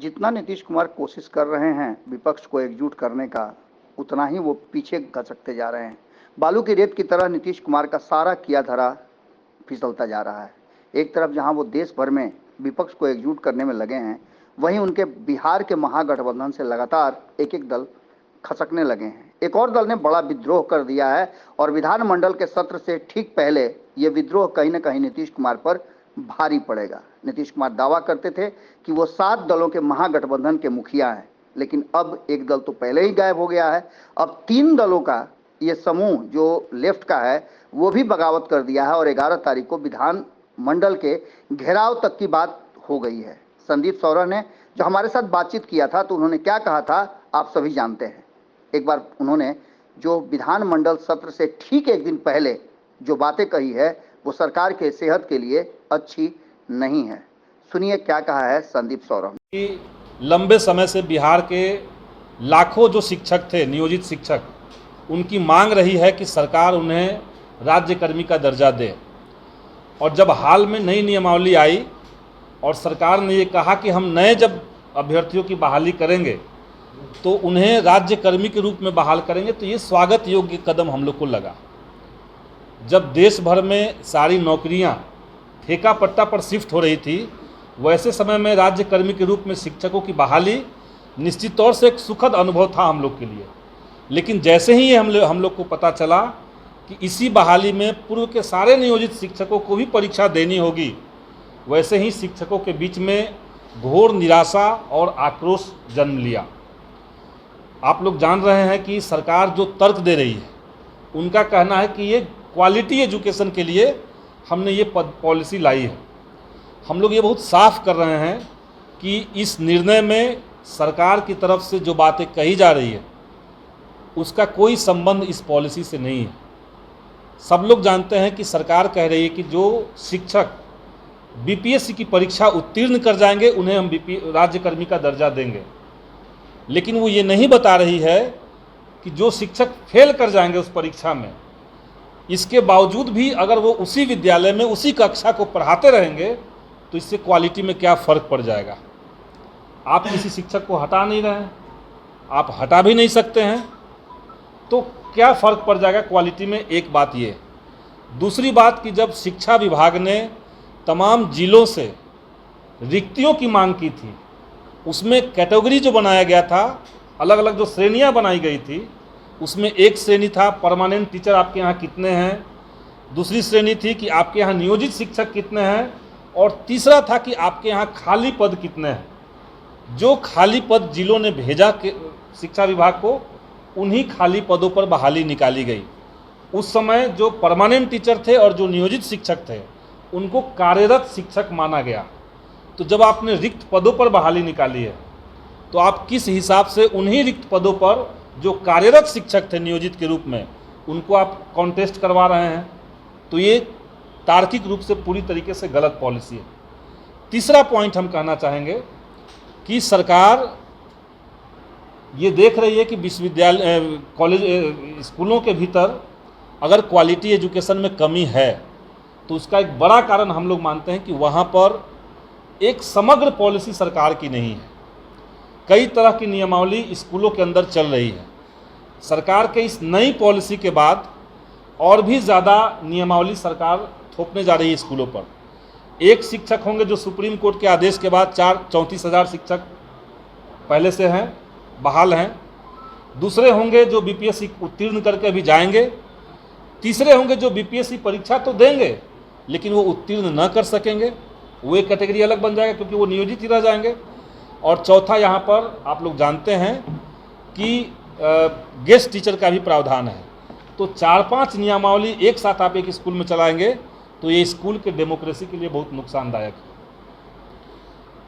जितना नीतीश कुमार कोशिश कर रहे हैं विपक्ष को एकजुट करने का, उतना ही वो पीछे घसकते जा रहे हैं। बालू की रेत की तरह नीतीश कुमार का सारा किया धरा फिसलता जा रहा है। एक तरफ जहां वो देश भर में विपक्ष को एकजुट करने में लगे हैं, वहीं उनके बिहार के महागठबंधन से लगातार एक एक दल खसकने लगे हैं। एक और दल ने बड़ा विद्रोह कर दिया है और विधानमंडल के सत्र से ठीक पहले ये विद्रोह कहीं ना कहीं नीतीश कुमार पर भारी पड़ेगा। नीतीश कुमार दावा करते थे कि वो 7 दलों के महागठबंधन के मुखिया हैं, लेकिन अब एक दल तो पहले ही गायब हो गया है। अब 3 दलों का ये समूह जो लेफ्ट का है वो भी बगावत कर दिया है और 11 तारीख को विधान मंडल के घेराव तक की बात हो गई है। संदीप सौरभ ने जो हमारे साथ बातचीत किया था तो उन्होंने क्या कहा था आप सभी जानते हैं। एक बार उन्होंने जो विधान मंडल सत्र से ठीक एक दिन पहले जो बातें कही है वो सरकार के सेहत के लिए अच्छी नहीं है। सुनिए क्या कहा है संदीप सौरभ। कि लंबे समय से बिहार के लाखों जो शिक्षक थे, नियोजित शिक्षक, उनकी मांग रही है कि सरकार उन्हें राज्य कर्मी का दर्जा दे। और जब हाल में नई नियमावली आई और सरकार ने ये कहा कि हम नए जब अभ्यर्थियों की बहाली करेंगे तो उन्हें राज्य कर्मी के रूप में बहाल करेंगे, तो ये स्वागत योग्य कदम हम लोग को लगा। जब देश भर में सारी नौकरियां ठेका पट्टा पर शिफ्ट हो रही थी, वैसे समय में राज्य कर्मी के रूप में शिक्षकों की बहाली निश्चित तौर से एक सुखद अनुभव था हम लोग के लिए। लेकिन जैसे ही हम लोग को पता चला कि इसी बहाली में पूर्व के सारे नियोजित शिक्षकों को भी परीक्षा देनी होगी, वैसे ही शिक्षकों के बीच में घोर निराशा और आक्रोश जन्म लिया। आप लोग जान रहे हैं कि सरकार जो तर्क दे रही है, उनका कहना है कि ये क्वालिटी एजुकेशन के लिए हमने ये पॉलिसी लाई है। हम लोग ये बहुत साफ कर रहे हैं कि इस निर्णय में सरकार की तरफ से जो बातें कही जा रही है उसका कोई संबंध इस पॉलिसी से नहीं है। सब लोग जानते हैं कि सरकार कह रही है कि जो शिक्षक बीपीएससी की परीक्षा उत्तीर्ण कर जाएंगे उन्हें हम राज्य कर्मी का दर्जा देंगे, लेकिन वो ये नहीं बता रही है कि जो शिक्षक फेल कर जाएंगे उस परीक्षा में, इसके बावजूद भी अगर वो उसी विद्यालय में उसी कक्षा को पढ़ाते रहेंगे तो इससे क्वालिटी में क्या फ़र्क पड़ जाएगा। आप किसी शिक्षक को हटा नहीं रहे हैं, आप हटा भी नहीं सकते हैं, तो क्या फ़र्क पड़ जाएगा क्वालिटी में। एक बात ये। दूसरी बात कि जब शिक्षा विभाग ने तमाम जिलों से रिक्तियों की मांग की थी, उसमें कैटेगरी जो बनाया गया था, अलग अलग जो श्रेणियां बनाई गई थी, उसमें एक श्रेणी था परमानेंट टीचर आपके यहाँ कितने हैं, दूसरी श्रेणी थी कि आपके यहाँ नियोजित शिक्षक कितने हैं, और तीसरा था कि आपके यहाँ खाली पद कितने हैं। जो खाली पद जिलों ने भेजा शिक्षा विभाग को, उन्हीं खाली पदों पर बहाली निकाली गई। उस समय जो परमानेंट टीचर थे और जो नियोजित शिक्षक थे उनको कार्यरत शिक्षक माना गया। तो जब आपने रिक्त पदों पर बहाली निकाली है तो आप किस हिसाब से उन्हीं रिक्त पदों पर जो कार्यरत शिक्षक थे नियोजित के रूप में, उनको आप कॉन्टेस्ट करवा रहे हैं। तो ये तार्किक रूप से पूरी तरीके से गलत पॉलिसी है। तीसरा पॉइंट हम कहना चाहेंगे कि सरकार ये देख रही है कि विश्वविद्यालय, कॉलेज, स्कूलों के भीतर अगर क्वालिटी एजुकेशन में कमी है तो उसका एक बड़ा कारण हम लोग मानते हैं कि वहाँ पर एक समग्र पॉलिसी सरकार की नहीं है। कई तरह की नियमावली स्कूलों के अंदर चल रही है। सरकार के इस नई पॉलिसी के बाद और भी ज़्यादा नियमावली सरकार थोपने जा रही है स्कूलों पर। एक शिक्षक होंगे जो सुप्रीम कोर्ट के आदेश के बाद 34,000 शिक्षक पहले से हैं, बहाल हैं। दूसरे होंगे जो बीपीएससी उत्तीर्ण करके अभी जाएंगे। तीसरे होंगे जो बीपीएससी परीक्षा तो देंगे लेकिन वो उत्तीर्ण न कर सकेंगे, वो एक कैटेगरी अलग बन जाएगा क्योंकि वो नियोजित ही रह जाएंगे। और चौथा यहाँ पर आप लोग जानते हैं कि गेस्ट टीचर का भी प्रावधान है। तो 4-5 नियमावली एक साथ आप एक स्कूल में चलाएंगे तो ये स्कूल के डेमोक्रेसी के लिए बहुत नुकसानदायक है।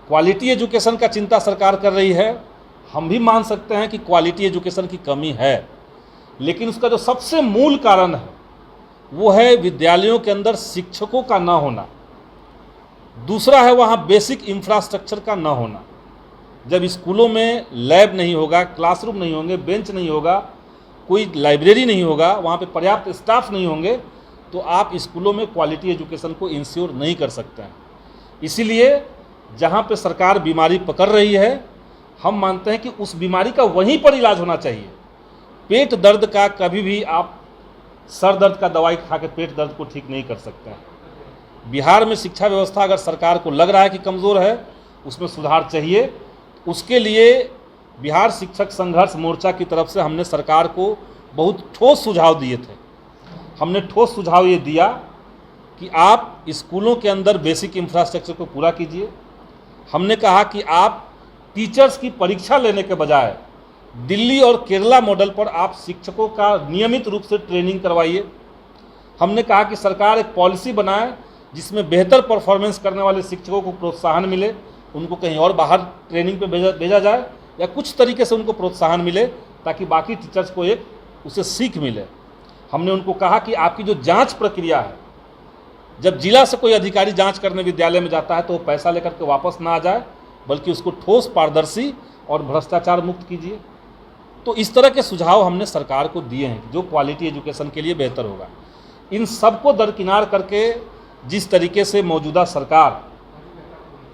क्वालिटी एजुकेशन का चिंता सरकार कर रही है। हम भी मान सकते हैं कि क्वालिटी एजुकेशन की कमी है, लेकिन उसका जो सबसे मूल कारण है वो है विद्यालयों के अंदर शिक्षकों का ना होना। दूसरा है वहाँ बेसिक इंफ्रास्ट्रक्चर का ना होना। जब स्कूलों में लैब नहीं होगा, क्लासरूम नहीं होंगे, बेंच नहीं होगा, कोई लाइब्रेरी नहीं होगा, वहाँ पे पर्याप्त स्टाफ नहीं होंगे, तो आप स्कूलों में क्वालिटी एजुकेशन को इंश्योर नहीं कर सकते हैं। इसीलिए जहाँ पे सरकार बीमारी पकड़ रही है, हम मानते हैं कि उस बीमारी का वहीं पर इलाज होना चाहिए। पेट दर्द का कभी भी आप सर दर्द का दवाई खा के पेट दर्द को ठीक नहीं कर सकते हैं। बिहार में शिक्षा व्यवस्था अगर सरकार को लग रहा है कि कमज़ोर है, उसमें सुधार चाहिए। उसके लिए बिहार शिक्षक संघर्ष मोर्चा की तरफ से हमने सरकार को बहुत ठोस सुझाव दिए थे। हमने ठोस सुझाव ये दिया कि आप स्कूलों के अंदर बेसिक इंफ्रास्ट्रक्चर को पूरा कीजिए। हमने कहा कि आप टीचर्स की परीक्षा लेने के बजाय दिल्ली और केरला मॉडल पर आप शिक्षकों का नियमित रूप से ट्रेनिंग करवाइए। हमने कहा कि सरकार एक पॉलिसी बनाए जिसमें बेहतर परफॉर्मेंस करने वाले शिक्षकों को प्रोत्साहन मिले, उनको कहीं और बाहर ट्रेनिंग पे भेजा जाए या कुछ तरीके से उनको प्रोत्साहन मिले ताकि बाकी टीचर्स को एक उसे सीख मिले। हमने उनको कहा कि आपकी जो जांच प्रक्रिया है, जब जिला से कोई अधिकारी जांच करने विद्यालय में जाता है तो वो पैसा लेकर के वापस ना आ जाए, बल्कि उसको ठोस, पारदर्शी और भ्रष्टाचार मुक्त कीजिए। तो इस तरह के सुझाव हमने सरकार को दिए हैं जो क्वालिटी एजुकेशन के लिए बेहतर होगा। इन सबको दरकिनार करके जिस तरीके से मौजूदा सरकार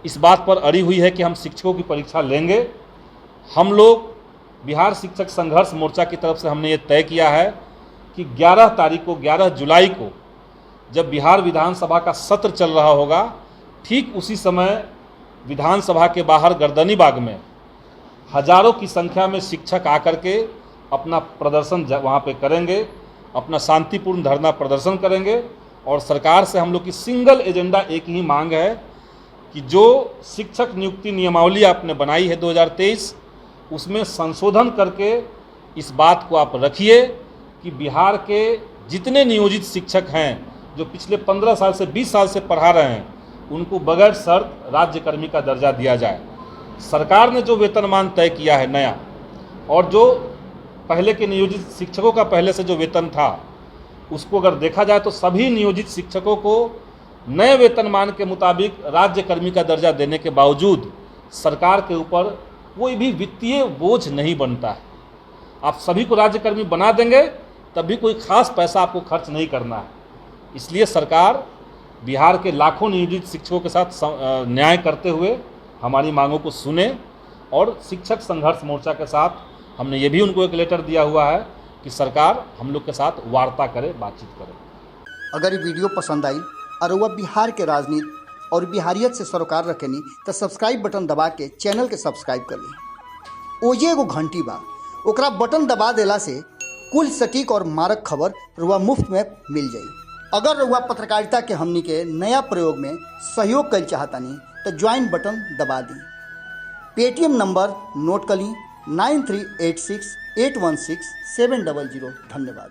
इस बात पर अड़ी हुई है कि हम शिक्षकों की परीक्षा लेंगे, हम लोग बिहार शिक्षक संघर्ष मोर्चा की तरफ से हमने ये तय किया है कि 11 जुलाई को जब बिहार विधानसभा का सत्र चल रहा होगा, ठीक उसी समय विधानसभा के बाहर गर्दनी बाग में हजारों की संख्या में शिक्षक आकर के अपना प्रदर्शन वहाँ पे करेंगे, अपना शांतिपूर्ण धरना प्रदर्शन करेंगे। और सरकार से हम लोग की सिंगल एजेंडा एक ही मांग है कि जो शिक्षक नियुक्ति नियमावली आपने बनाई है 2023, उसमें संशोधन करके इस बात को आप रखिए कि बिहार के जितने नियोजित शिक्षक हैं जो पिछले 15 साल से 20 साल से पढ़ा रहे हैं, उनको बगैर शर्त राज्यकर्मी का दर्जा दिया जाए। सरकार ने जो वेतनमान तय किया है नया, और जो पहले के नियोजित शिक्षकों का पहले से जो वेतन था, उसको अगर देखा जाए तो सभी नियोजित शिक्षकों को नए वेतनमान के मुताबिक राज्यकर्मी का दर्जा देने के बावजूद सरकार के ऊपर कोई भी वित्तीय बोझ नहीं बनता है। आप सभी को राज्यकर्मी बना देंगे तब भी कोई खास पैसा आपको खर्च नहीं करना है। इसलिए सरकार बिहार के लाखों नियोजित शिक्षकों के साथ न्याय करते हुए हमारी मांगों को सुने, और शिक्षक संघर्ष मोर्चा के साथ हमने ये भी उनको एक लेटर दिया हुआ है कि सरकार हम लोग के साथ वार्ता करे, बातचीत करे। अगर ये वीडियो पसंद आई और वह बिहार के राजनीति और बिहारियत से सरोकार रखेनी तो सब्सक्राइब बटन दबा के चैनल के सब्सक्राइब कर ली। ओजे एगो घंटी बा, ओकरा बटन दबा देला से कुल सटीक और मारक खबर रुआ मुफ्त में मिल जाई। अगर रुआ पत्रकारिता के हमनी के नया प्रयोग में सहयोग कर चाहतानी तो ज्वाइन बटन दबा दी। पेटीएम नंबर नोट कर ली 9386816700। धन्यवाद।